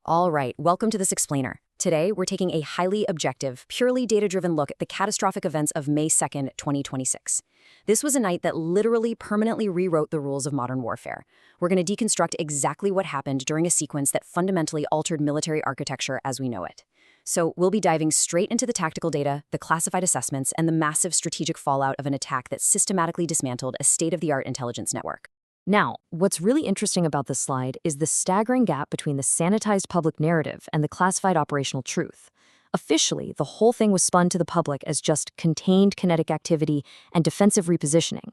All right, welcome to this explainer. Today, we're taking a highly objective, purely data-driven look at the catastrophic events of May 2nd, 2026. This was a night that literally permanently rewrote the rules of modern warfare. We're going to deconstruct exactly what happened during a sequence that fundamentally altered military architecture as we know it. So we'll be diving straight into the tactical data, the classified assessments, and the massive strategic fallout of an attack that systematically dismantled a state-of-the-art intelligence network. Now, what's really interesting about this slide is the staggering gap between the sanitized public narrative and the classified operational truth. Officially, the whole thing was spun to the public as just contained kinetic activity and defensive repositioning.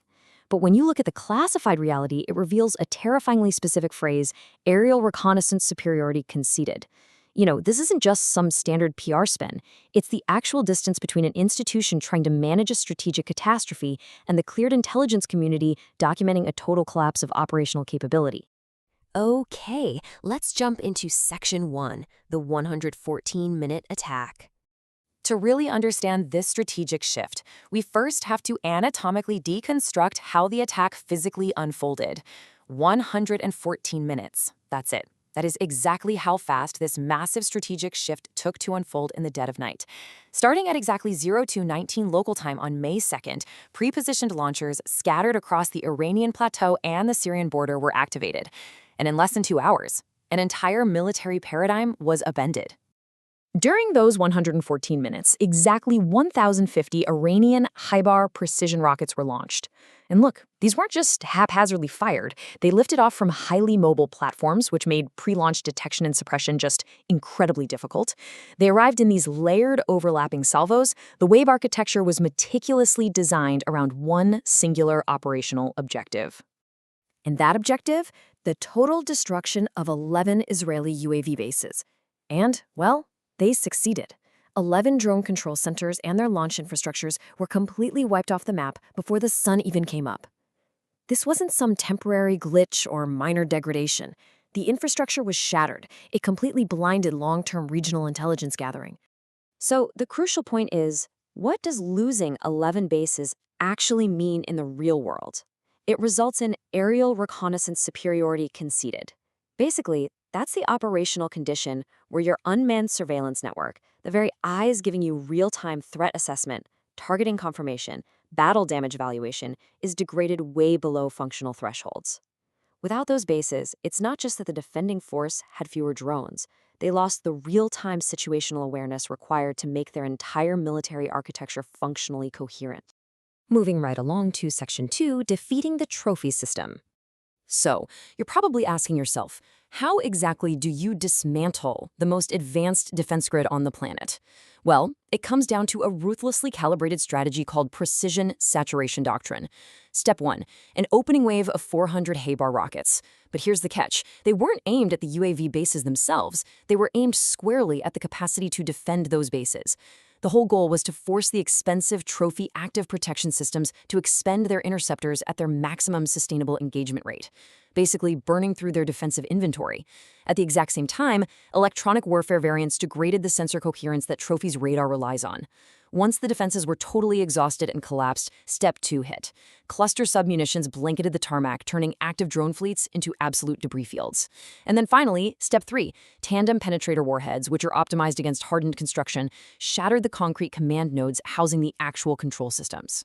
But when you look at the classified reality, it reveals a terrifyingly specific phrase, aerial reconnaissance superiority conceded. This isn't just some standard PR spin. It's the actual distance between an institution trying to manage a strategic catastrophe and the cleared intelligence community documenting a total collapse of operational capability. Okay, let's jump into Section 1, the 114-minute attack. To really understand this strategic shift, we first have to anatomically deconstruct how the attack physically unfolded. 114 minutes. That's it. That is exactly how fast this massive strategic shift took to unfold in the dead of night. Starting at exactly 02:19 local time on May 2nd, pre-positioned launchers scattered across the Iranian plateau and the Syrian border were activated. And in less than 2 hours, an entire military paradigm was upended. During those 114 minutes, exactly 1,050 Iranian HIMARS precision rockets were launched. And look, these weren't just haphazardly fired. They lifted off from highly mobile platforms, which made pre-launch detection and suppression just incredibly difficult. They arrived in these layered, overlapping salvos. The wave architecture was meticulously designed around one singular operational objective. And that objective? The total destruction of 11 Israeli UAV bases. And, well, they succeeded. 11 drone control centers and their launch infrastructures were completely wiped off the map before the sun even came up. This wasn't some temporary glitch or minor degradation. The infrastructure was shattered. It completely blinded long-term regional intelligence gathering. So the crucial point is, what does losing 11 bases actually mean in the real world? It results in aerial reconnaissance superiority conceded. Basically, that's the operational condition where your unmanned surveillance network, the very eyes giving you real-time threat assessment, targeting confirmation, battle damage evaluation, is degraded way below functional thresholds. Without those bases, it's not just that the defending force had fewer drones. They lost the real-time situational awareness required to make their entire military architecture functionally coherent. Moving right along to Section 2, defeating the trophy system. So, you're probably asking yourself, how exactly do you dismantle the most advanced defense grid on the planet? Well, it comes down to a ruthlessly calibrated strategy called precision saturation doctrine. Step 1, an opening wave of 400 HIMARS rockets. But here's the catch. They weren't aimed at the UAV bases themselves. They were aimed squarely at the capacity to defend those bases. The whole goal was to force the expensive trophy active protection systems to expend their interceptors at their maximum sustainable engagement rate, basically burning through their defensive inventory. At the exact same time, electronic warfare variants degraded the sensor coherence that trophy's radar relies on. Once the defenses were totally exhausted and collapsed, Step 2 hit. Cluster submunitions blanketed the tarmac, turning active drone fleets into absolute debris fields. And then finally, Step 3, tandem penetrator warheads, which are optimized against hardened construction, shattered the concrete command nodes housing the actual control systems.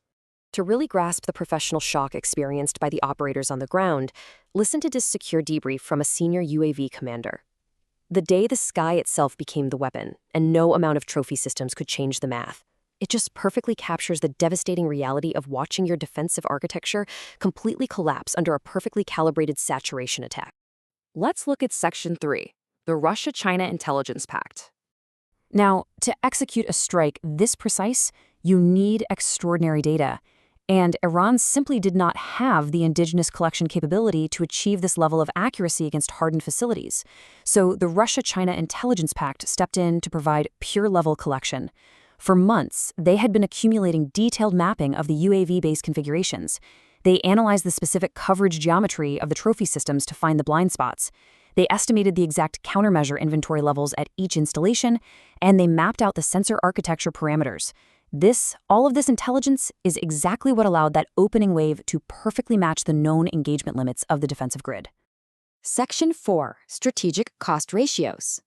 To really grasp the professional shock experienced by the operators on the ground, listen to this secure debrief from a senior UAV commander. The day the sky itself became the weapon, and no amount of trophy systems could change the math. It just perfectly captures the devastating reality of watching your defensive architecture completely collapse under a perfectly calibrated saturation attack. Let's look at Section 3, the Russia-China Intelligence Pact. Now, to execute a strike this precise, you need extraordinary data. And Iran simply did not have the indigenous collection capability to achieve this level of accuracy against hardened facilities. So the Russia-China Intelligence Pact stepped in to provide pure-level collection. For months, they had been accumulating detailed mapping of the UAV-based configurations. They analyzed the specific coverage geometry of the trophy systems to find the blind spots. They estimated the exact countermeasure inventory levels at each installation, and they mapped out the sensor architecture parameters. All of this intelligence is exactly what allowed that opening wave to perfectly match the known engagement limits of the defensive grid. Section 4, Strategic Cost Ratios.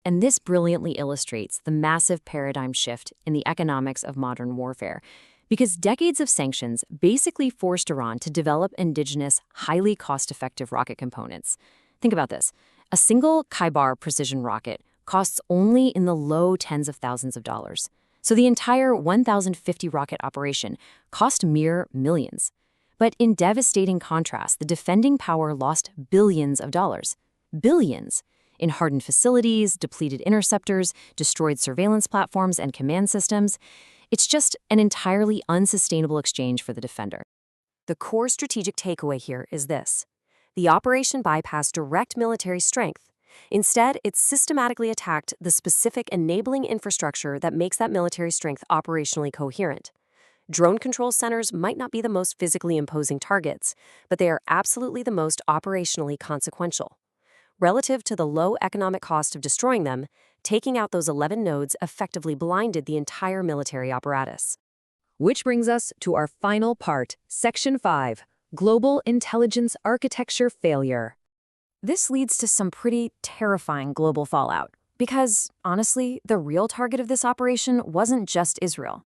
And this brilliantly illustrates the massive paradigm shift in the economics of modern warfare, because decades of sanctions basically forced Iran to develop indigenous, highly cost-effective rocket components. Think about this. A single Khyber precision rocket costs only in the low tens of thousands of dollars. So the entire 1,050 rocket operation cost mere millions. But in devastating contrast, the defending power lost billions of dollars. Billions. In hardened facilities, depleted interceptors, destroyed surveillance platforms and command systems. It's just an entirely unsustainable exchange for the defender. The core strategic takeaway here is this. The operation bypassed direct military strength. Instead, it systematically attacked the specific enabling infrastructure that makes that military strength operationally coherent. Drone control centers might not be the most physically imposing targets, but they are absolutely the most operationally consequential. Relative to the low economic cost of destroying them, taking out those 11 nodes effectively blinded the entire military apparatus. Which brings us to our final part, Section 5, Global Intelligence Architecture Failure. This leads to some pretty terrifying global fallout, because, honestly, the real target of this operation wasn't just Israel.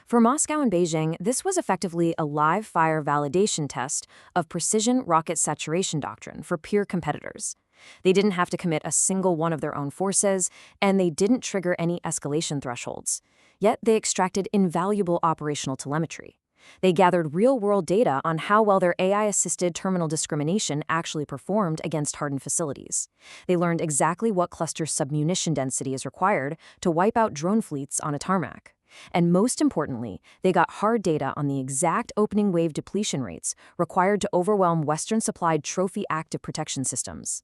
For Moscow and Beijing, this was effectively a live-fire validation test of precision rocket saturation doctrine for peer competitors. They didn't have to commit a single one of their own forces, and they didn't trigger any escalation thresholds. Yet they extracted invaluable operational telemetry. They gathered real-world data on how well their AI-assisted terminal discrimination actually performed against hardened facilities. They learned exactly what cluster submunition density is required to wipe out drone fleets on a tarmac. And most importantly, they got hard data on the exact opening wave depletion rates required to overwhelm Western-supplied trophy active protection systems.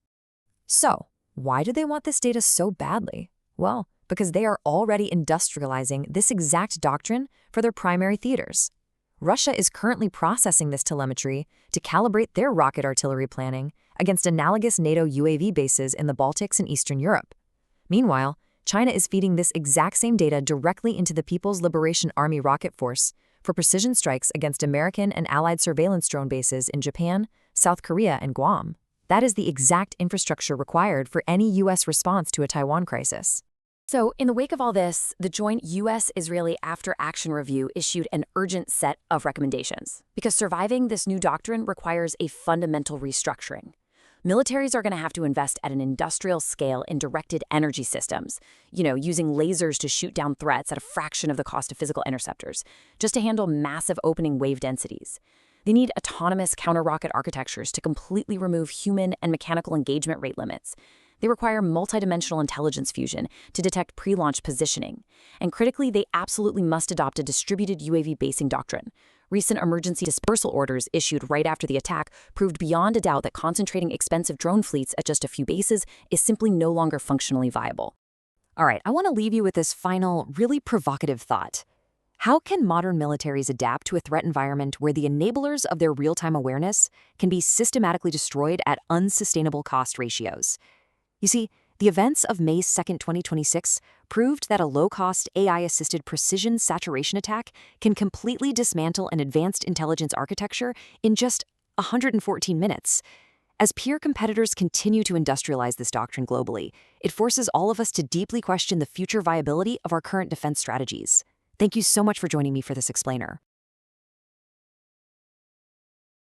So, why do they want this data so badly? Well, because they are already industrializing this exact doctrine for their primary theaters. Russia is currently processing this telemetry to calibrate their rocket artillery planning against analogous NATO UAV bases in the Baltics and Eastern Europe. Meanwhile, China is feeding this exact same data directly into the People's Liberation Army rocket force for precision strikes against American and allied surveillance drone bases in Japan, South Korea, and Guam. That is the exact infrastructure required for any U.S. response to a Taiwan crisis. So, in the wake of all this, the joint U.S.-Israeli after-action review issued an urgent set of recommendations, because surviving this new doctrine requires a fundamental restructuring. Militaries are going to have to invest at an industrial scale in directed energy systems, using lasers to shoot down threats at a fraction of the cost of physical interceptors, just to handle massive opening wave densities. They need autonomous counter-rocket architectures to completely remove human and mechanical engagement rate limits. They require multidimensional intelligence fusion to detect pre-launch positioning. And critically, they absolutely must adopt a distributed UAV basing doctrine. Recent emergency dispersal orders issued right after the attack proved beyond a doubt that concentrating expensive drone fleets at just a few bases is simply no longer functionally viable. All right, I want to leave you with this final, really provocative thought. How can modern militaries adapt to a threat environment where the enablers of their real-time awareness can be systematically destroyed at unsustainable cost ratios? You see, the events of May 2, 2026 proved that a low-cost AI-assisted precision saturation attack can completely dismantle an advanced intelligence architecture in just 114 minutes. As peer competitors continue to industrialize this doctrine globally, it forces all of us to deeply question the future viability of our current defense strategies. Thank you so much for joining me for this explainer.